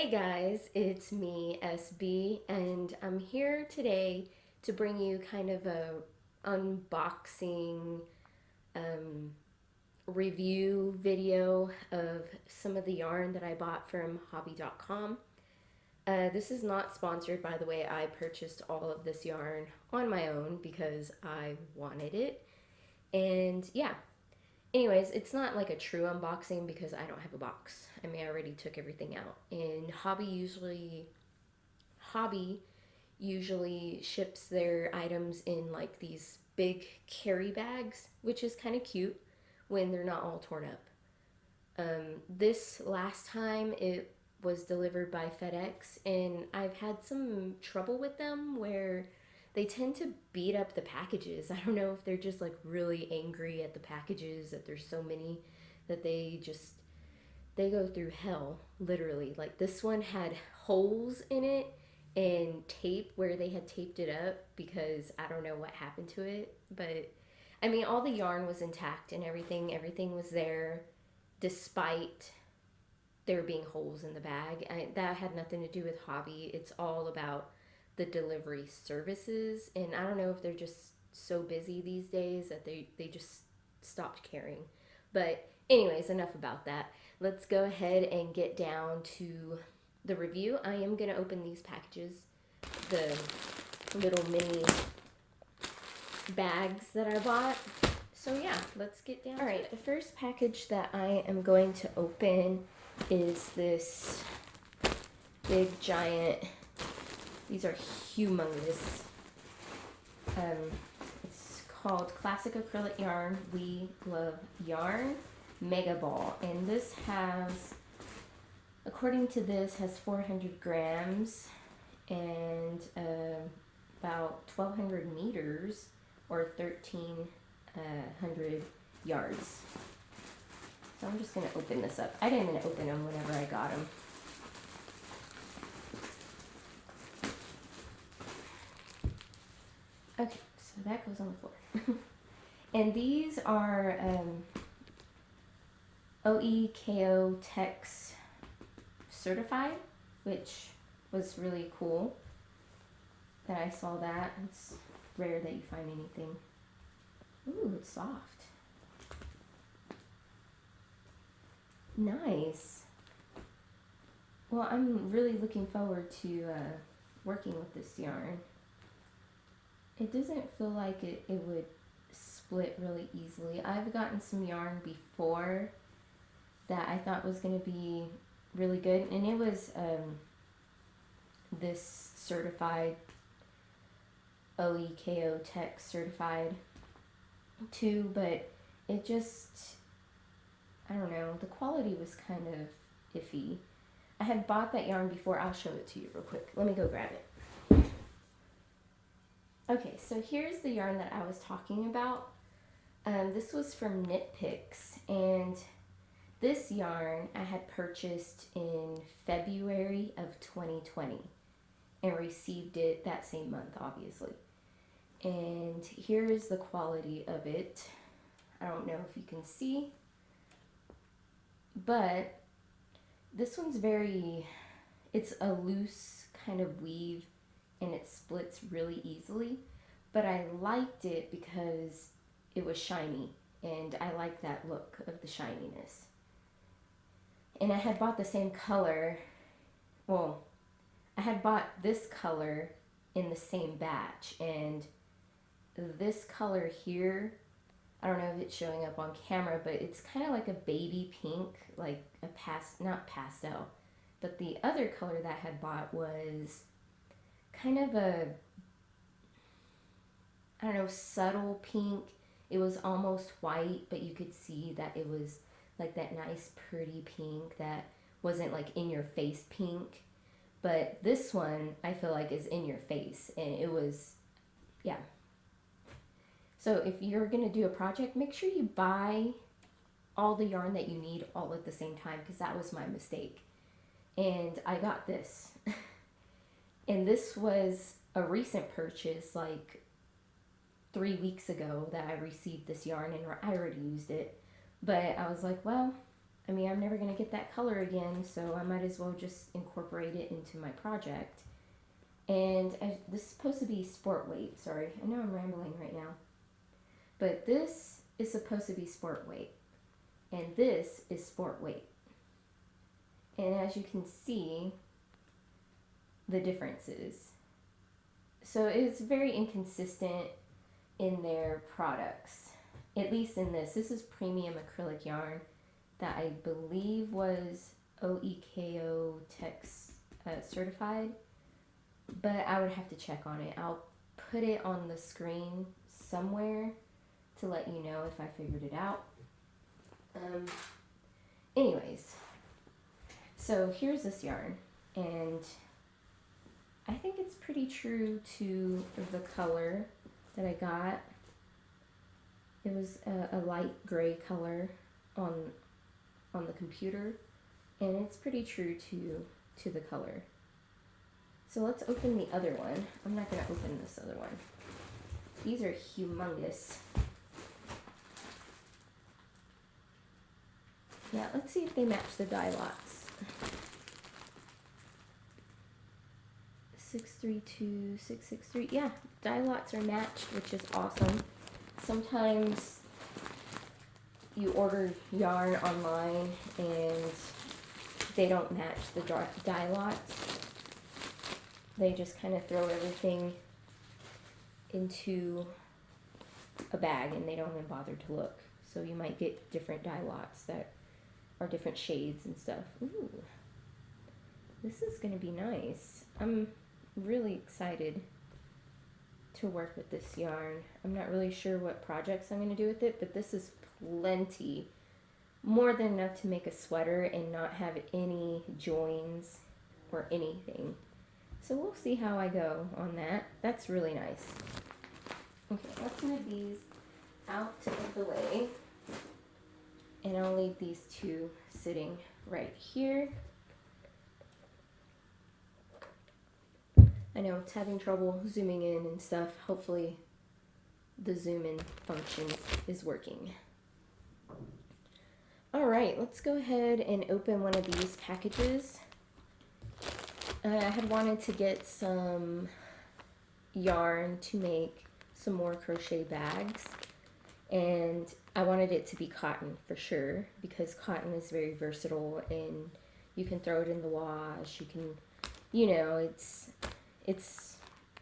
Hey guys, it's me, SB, and I'm here today to bring you kind of a unboxing um, review video of some of the yarn that I bought from Hobbii.com. This is not sponsored, by the way. I purchased all of this yarn on my own because I wanted it. And yeah, anyways, it's not like a true unboxing because I don't have a box. I mean, I already took everything out. And Hobbii usually ships their items in like these big carry bags, which is kind of cute when they're not all torn up. This last time it was delivered by FedEx, and I've had some trouble with them where they tend to beat up the packages. I don't know if they're just like really angry at the packages that there's so many that they go through hell, literally. Like this one had holes in it and tape where they had taped it up because I don't know what happened to it. But I mean, all the yarn was intact and everything was there despite there being holes in the bag. That had nothing to do with Hobbii. It's all about the delivery services. And I don't know if they're just so busy these days that they just stopped caring. But anyways, enough about that. Let's go ahead and get down to the review. I am going to open these packages, the little mini bags that I bought. So yeah, let's get down. All right, the first package that I am going to open is this big giant, these are humongous, it's called Classic Acrylic Yarn We Love Yarn Megaball, and this has, according to this, has 400 grams and about 1,200 meters or 1,300 yards. So I'm just going to open this up. I didn't even open them whenever I got them. Okay, so that goes on the floor. And these are OEKO Tex certified, which was really cool that I saw that. It's rare that you find anything. Ooh, it's soft. Nice. Well, I'm really looking forward to working with this yarn. It doesn't feel like it would split really easily. I've gotten some yarn before that I thought was going to be really good, and it was this certified OEKO Tech certified too, but it just, I don't know, the quality was kind of iffy. I had bought that yarn before. I'll show it to you real quick. Let me go grab it. Okay, so here's the yarn that I was talking about. This was from Knit Picks, and this yarn I had purchased in February of 2020 and received it that same month, obviously. And here's the quality of it. I don't know if you can see, but this one's it's a loose kind of weave and it splits really easily, but I liked it because it was shiny and I like that look of the shininess. And I had bought the same color, well, I had bought this color in the same batch, and this color here, I don't know if it's showing up on camera, but it's kind of like a baby pink, like a not pastel, but the other color that I had bought was kind of a, I don't know, subtle pink. It was almost white, but you could see that it was like that nice pretty pink that wasn't like in your face pink. But this one I feel like is in your face, and it was, yeah. So if you're gonna do a project, make sure you buy all the yarn that you need all at the same time, because that was my mistake. And I got this. And this was a recent purchase, like 3 weeks ago that I received this yarn, and I already used it. But I was like, well, I mean, I'm never going to get that color again, so I might as well just incorporate it into my project. And this is supposed to be sport weight. Sorry, I know I'm rambling right now. But this is supposed to be sport weight. And this is sport weight. And as you can see, the differences. So it's very inconsistent in their products. At least in this. This is premium acrylic yarn that I believe was OEKO Tex certified. But I would have to check on it. I'll put it on the screen somewhere to let you know if I figured it out. Anyways, so here's this yarn, and I think it's pretty true to the color that I got. It was a light gray color on the computer, and it's pretty true to the color. So let's open the other one. I'm not going to open this other one. These are humongous. Yeah, let's see if they match the dye lots. 632, 663. Yeah, dye lots are matched, which is awesome. Sometimes you order yarn online and they don't match the dye lots. They just kind of throw everything into a bag and they don't even bother to look. So you might get different dye lots that are different shades and stuff. Ooh, this is going to be nice. I'm really excited to work with this yarn. I'm not really sure what projects I'm going to do with it, but this is plenty. More than enough to make a sweater and not have any joins or anything. So we'll see how I go on that. That's really nice. Okay, let's move these out of the way. And I'll leave these two sitting right here. I know it's having trouble zooming in and stuff. Hopefully the zoom in function is working. All right, let's go ahead and open one of these packages. I had wanted to get some yarn to make some more crochet bags, and I wanted it to be cotton for sure, because cotton is very versatile and you can throw it in the wash. You can, you know, it's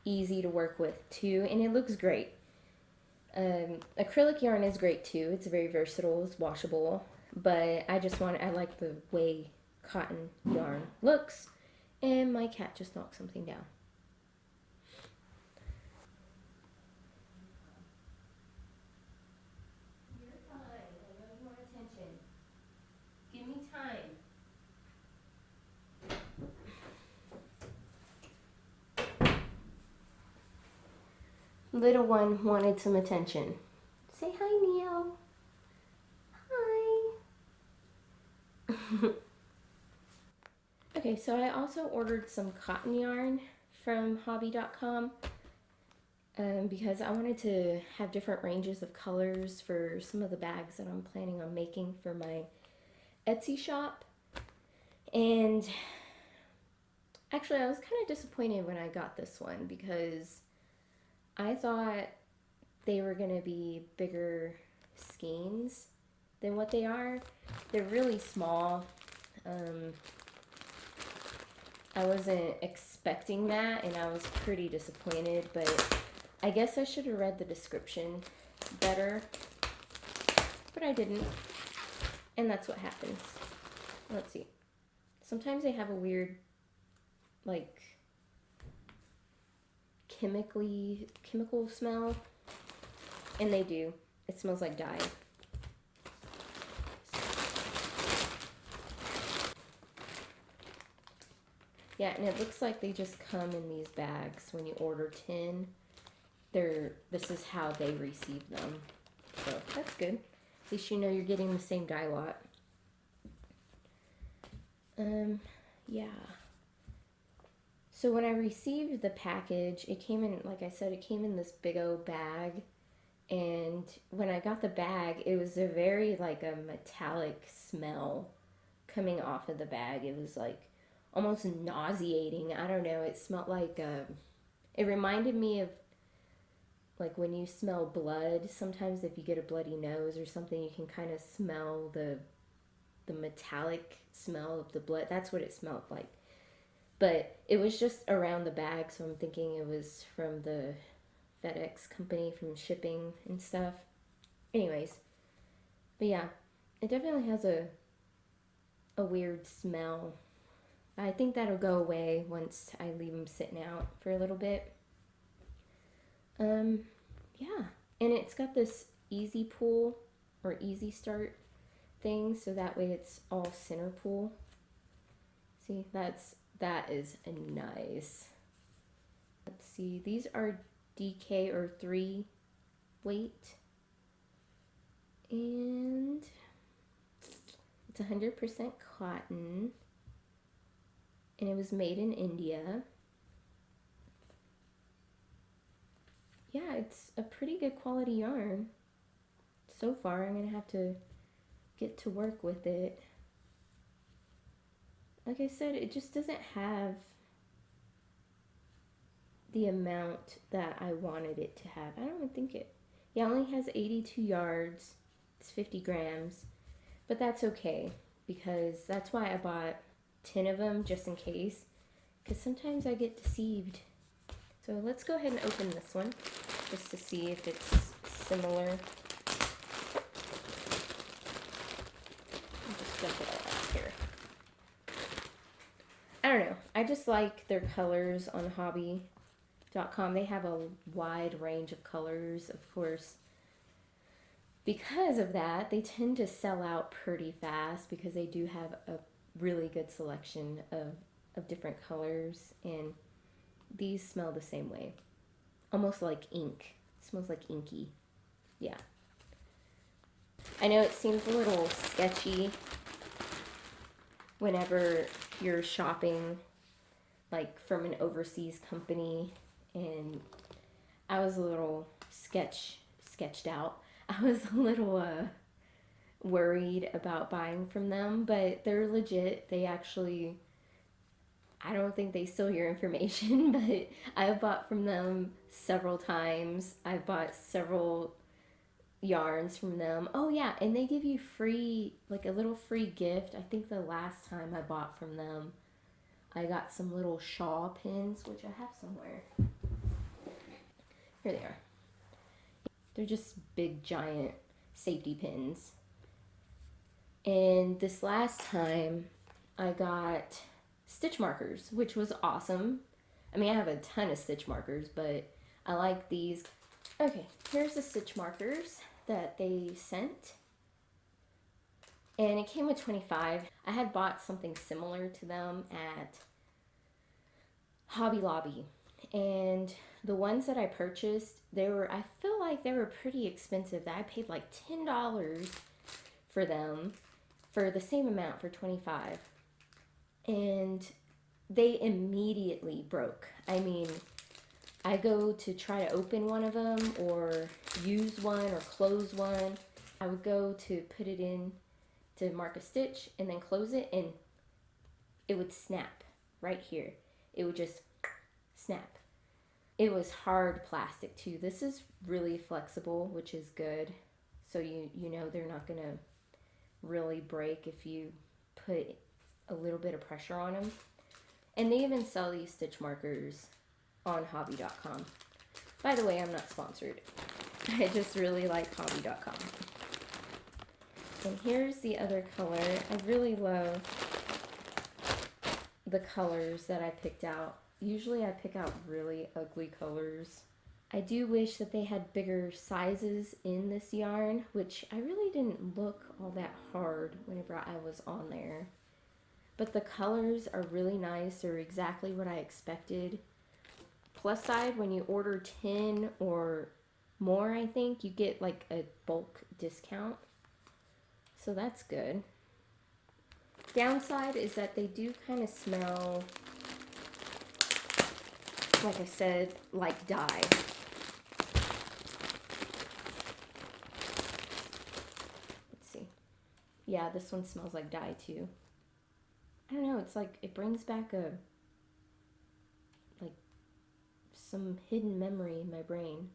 easy to work with too, and it looks great. Acrylic yarn is great too. It's very versatile, it's washable, but I like the way cotton yarn looks. And my cat just knocked something down. You're fine. I know you want attention. Give me time. Little one wanted some attention. Say hi, Neo. Hi. Okay, so I also ordered some cotton yarn from Hobbii.com because I wanted to have different ranges of colors for some of the bags that I'm planning on making for my Etsy shop. And actually, I was kind of disappointed when I got this one because I thought they were going to be bigger skeins than what they are. They're really small. I wasn't expecting that, and I was pretty disappointed, but I guess I should have read the description better, but I didn't, and that's what happens. Let's see. Sometimes they have a weird, like, chemical smell, and they do. It smells like dye. Yeah, and it looks like they just come in these bags when you order 10. This is how they receive them. So that's good. At least you know you're getting the same dye lot. Yeah. So when I received the package, it came in, like I said, it came in this big old bag. And when I got the bag, it was a very, like, a metallic smell. coming off of the bag. It was like almost nauseating. I don't know. It smelled like, it reminded me of like when you smell blood. Sometimes if you get a bloody nose or something, you can kind of smell the metallic smell of the blood. That's what it smelled like. But it was just around the bag, so I'm thinking it was from the FedEx company, from shipping and stuff. Anyways, but yeah, it definitely has a weird smell. I think that'll go away once I leave them sitting out for a little bit. Yeah, and it's got this easy pull or easy start thing, so that way it's all center pull. See, that is nice. Let's see, these are DK or 3 weight, and it's 100% cotton, and it was made in India. Yeah, it's a pretty good quality yarn so far. I'm gonna have to get to work with it. Like I said, it just doesn't have the amount that I wanted it to have. I don't think it, yeah, it only has 82 yards. It's 50 grams, but that's okay because that's why I bought 10 of them just in case, because sometimes I get deceived. So let's go ahead and open this one just to see if it's similar. I'll just dump it all out here. I don't know. I just like their colors on Hobbii.com. They have a wide range of colors, of course. Because of that, they tend to sell out pretty fast because they do have a really good selection of different colors, and these smell the same way. Almost like ink. It smells like inky. Yeah. I know it seems a little sketchy whenever you're shopping like from an overseas company, and I was a little sketched out. I was a little worried about buying from them, but they're legit. They actually, I don't think they steal your information, but I've bought from them several times. I've bought several yarns from them. Oh yeah, and they give you free, like a little free gift. I think the last time I bought from them, I got some little shawl pins, which I have somewhere. Here they are. They're just big, giant safety pins. And this last time, I got stitch markers, which was awesome. I mean, I have a ton of stitch markers, but I like these. Okay, here's the stitch markers that they sent. And it came with 25. I had bought something similar to them at Hobby Lobby. And the ones that I purchased, I feel like they were pretty expensive. I paid like $10 for them for the same amount, for 25. And they immediately broke. I mean, I go to try to open one of them or use one or close one. I would go to put it in to mark a stitch and then close it, and it would snap right here. It would just snap. It was hard plastic too. This is really flexible, which is good. So you know they're not gonna really break if you put a little bit of pressure on them. And they even sell these stitch markers on Hobbii.com. By the way, I'm not sponsored. I just really like Hobbii.com. And here's the other color. I really love the colors that I picked out. Usually I pick out really ugly colors. I do wish that they had bigger sizes in this yarn, which I really didn't look all that hard whenever I was on there. But the colors are really nice. They're exactly what I expected. Plus side, when you order 10 or more, I think, you get like a bulk discount. So that's good. Downside is that they do kind of smell, like I said, like dye. Let's see. Yeah, this one smells like dye too. I don't know, it's like it brings back a like some hidden memory in my brain.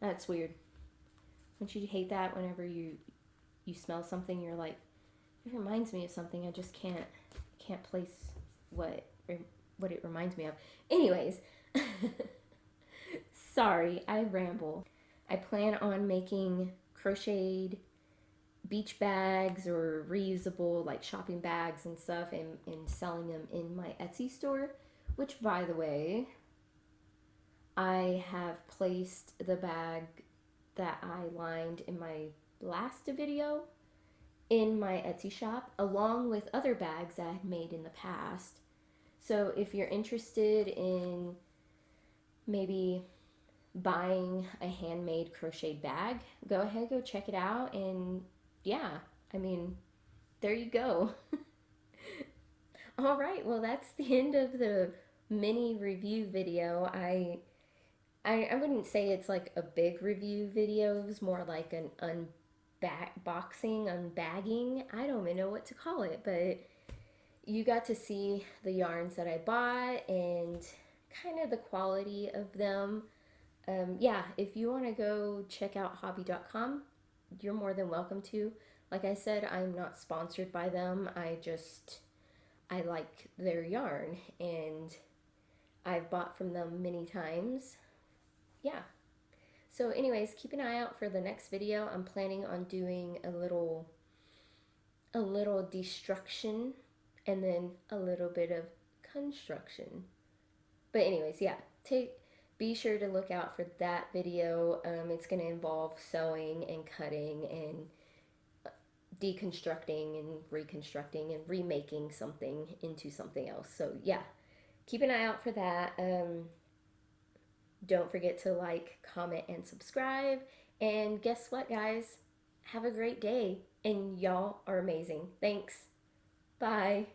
That's weird. Don't you hate that whenever you smell something, you're like, it reminds me of something, I just can't place what what it reminds me of. Anyways, sorry, I ramble. I plan on making crocheted beach bags or reusable like shopping bags and stuff, and selling them in my Etsy store, which by the way, I have placed the bag that I lined in my last video in my Etsy shop, along with other bags that I had made in the past. So if you're interested in maybe buying a handmade crocheted bag, go ahead, go check it out. And yeah, I mean, there you go. All right, well, that's the end of the mini review video. I wouldn't say it's like a big review video. It was more like an unboxing, unbagging. I don't even know what to call it, but you got to see the yarns that I bought and kind of the quality of them. Yeah, if you want to go check out hobbii.com, you're more than welcome to. Like I said, I'm not sponsored by them. I like their yarn, and I've bought from them many times. Yeah. So anyways, keep an eye out for the next video. I'm planning on doing a little destruction and then a little bit of construction. But anyways, yeah, be sure to look out for that video. It's going to involve sewing and cutting and deconstructing and reconstructing and remaking something into something else. So yeah, keep an eye out for that. Don't forget to like, comment, and subscribe. And guess what, guys? Have a great day. And y'all are amazing. Thanks. Bye.